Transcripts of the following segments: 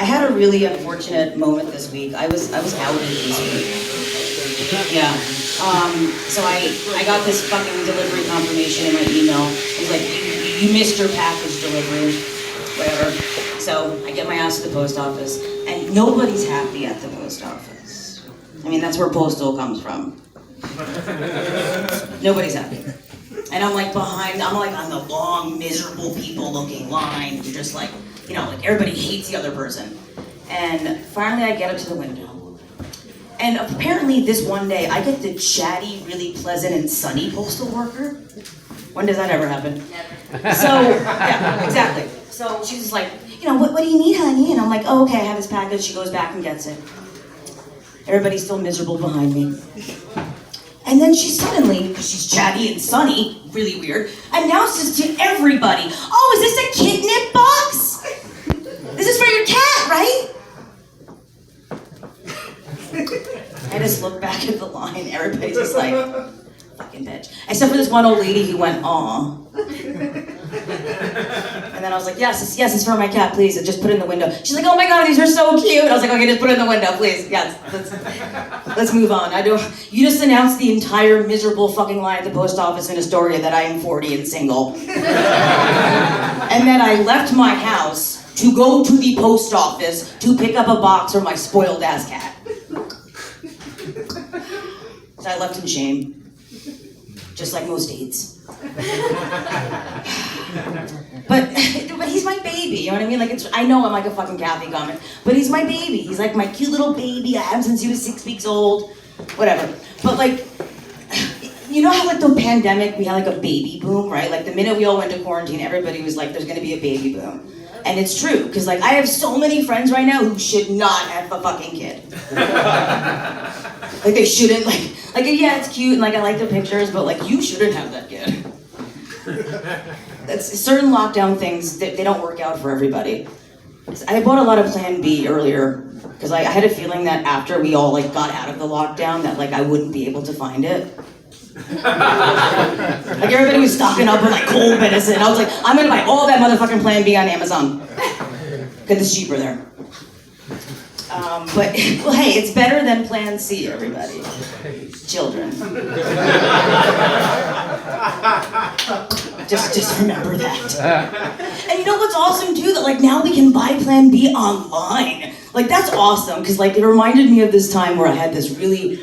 had a really unfortunate moment this week. I was outed this week. Yeah. So I got this fucking delivery confirmation in my email. It was like, you missed your package delivery, whatever. So I get my ass to the post office, and nobody's happy at the post office. I mean, that's where postal comes from. Nobody's happy. And I'm like on the long, miserable people-looking line. You're just like, you know, like everybody hates the other person. And finally I get up to the window. And apparently this one day, I get the chatty, really pleasant and sunny postal worker. When does that ever happen? Never. So, yeah, exactly. So she's just like, you know, what do you need, honey? And I'm like, oh, okay, I have this package. She goes back and gets it. Everybody's still miserable behind me. And then she suddenly, because she's chatty and sunny, really weird, announces to everybody, oh, is this a catnip box? This is for your cat, right? I just look back at the line, everybody's just like, fucking bitch. Except for this one old lady who went, aw. And then I was like, yes, it's for my cat, please. And just put it in the window. She's like, oh my God, these are so cute. I was like, okay, just put it in the window, please. Yes, let's move on. You just announced the entire miserable fucking line at the post office in Astoria that I am 40 and single. And then I left my house to go to the post office to pick up a box for my spoiled ass cat. So I left in shame. Just like most dates. But he's my baby, you know what I mean? Like, I know I'm like a fucking Kathy comic, but he's my baby. He's like my cute little baby. I have him since he was 6 weeks old, whatever. But like, you know how like the pandemic, we had like a baby boom, right? Like the minute we all went to quarantine, everybody was like, there's gonna be a baby boom. And it's true, because like I have so many friends right now who should not have a fucking kid. Like they shouldn't, like yeah, it's cute and like I like the pictures, but like you shouldn't have that kid. That's certain lockdown things that they don't work out for everybody. I bought a lot of Plan B earlier because I had a feeling that after we all like got out of the lockdown that like I wouldn't be able to find it. Like everybody was stocking up with like cold medicine. I was like, I'm gonna buy all that motherfucking Plan B on Amazon. Because it's cheaper there. But, well, hey, it's better than Plan C, everybody. Children. Just remember that. And you know what's awesome, too? That, like, now we can buy Plan B online. Like, that's awesome, because, like, it reminded me of this time where I had this really...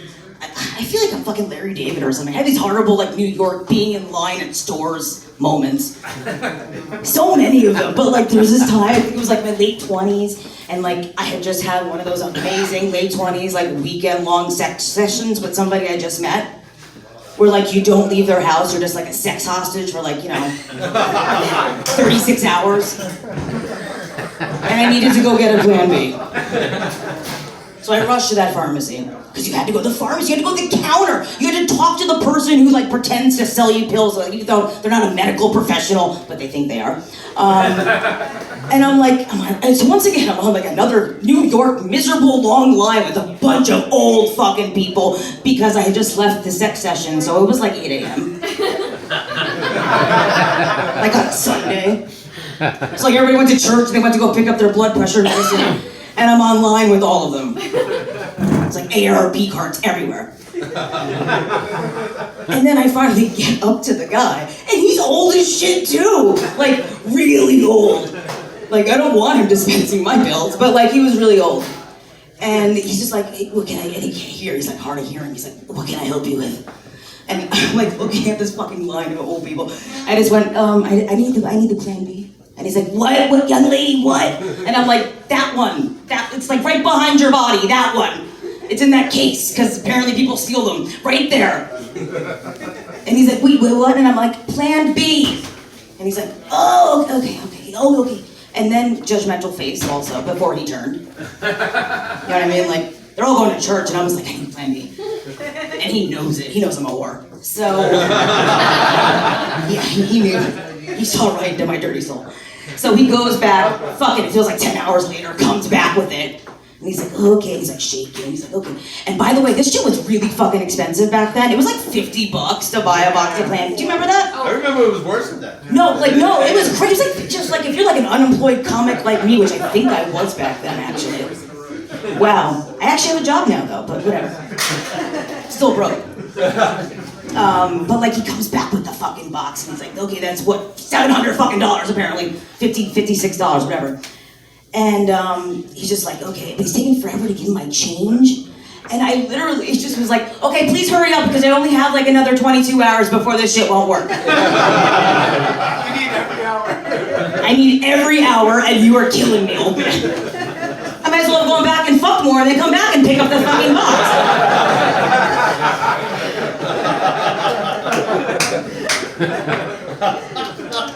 I feel like I'm fucking Larry David or something. I had these horrible, like, New York being in line at stores moments. So many of them. But, like, there was this time, I think it was, like, my late 20s, and, like, I had just had one of those amazing late 20s, like, weekend-long sex sessions with somebody I just met, where, like, you don't leave their house, you're just, like, a sex hostage for, like, you know, 36 hours. And I needed to go get a Plan B. So I rushed to that pharmacy, because you had to go to the pharmacy, you had to go to the counter, you had to talk to the person who like pretends to sell you pills, like, even though they're not a medical professional, but they think they are. And and so once again, I'm on like another New York miserable long line with a bunch of old fucking people, because I had just left the sex session, so it was like 8 a.m. Like on a Sunday. It's like everybody went to church, they went to go pick up their blood pressure medicine. And I'm online with all of them. It's like AARP cards everywhere. And then I finally get up to the guy, and he's old as shit too. Like, really old. Like, I don't want him dispensing my pills, but like, he was really old. And he's just like, hey, what can I, and he can't hear, he's like hard of hearing. He's like, what can I help you with? And I'm like looking at this fucking line of old people. I just went, I need the Plan B. And he's like, what, young lady, what? And I'm like, that one, it's like right behind your body, that one. It's in that case, because apparently people steal them, right there. And he's like, wait, what? And I'm like, Plan B. And he's like, oh, okay. And then judgmental face also, before he turned. You know what I mean? Like, they're all going to church, and I was like, I need Plan B. And he knows it, he knows I'm a whore. So, yeah, he knew. He saw right into my dirty soul. So he goes back, fucking, it feels like 10 hours later, comes back with it. And he's like, okay, he's like shaking, he's like, okay. And by the way, this shit was really fucking expensive back then. It was like $50 to buy a box of Plan B. Do you remember that? I remember it was worse than that. No, it was crazy. It was like, just like if you're like an unemployed comic like me, which I think I was back then, actually. Wow. I actually have a job now, though, but whatever. Still broke. But like he comes back with the fucking box, and he's like, okay, that's what, $700 fucking dollars apparently, $56, whatever. And he's just like, okay, but he's taking forever to give my change. And I literally just was like, okay, please hurry up because I only have like another 22 hours before this shit won't work. You need every hour. I need every hour and you are killing me, open. I might as well have gone back and fuck more and then come back and pick up the fucking box.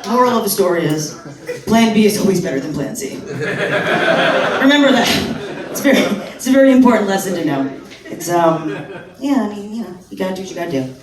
Moral of the story is, plan B is always better than plan C. Remember that. It's a very important lesson to know. It's, yeah, I mean, you know, you gotta do what you gotta do.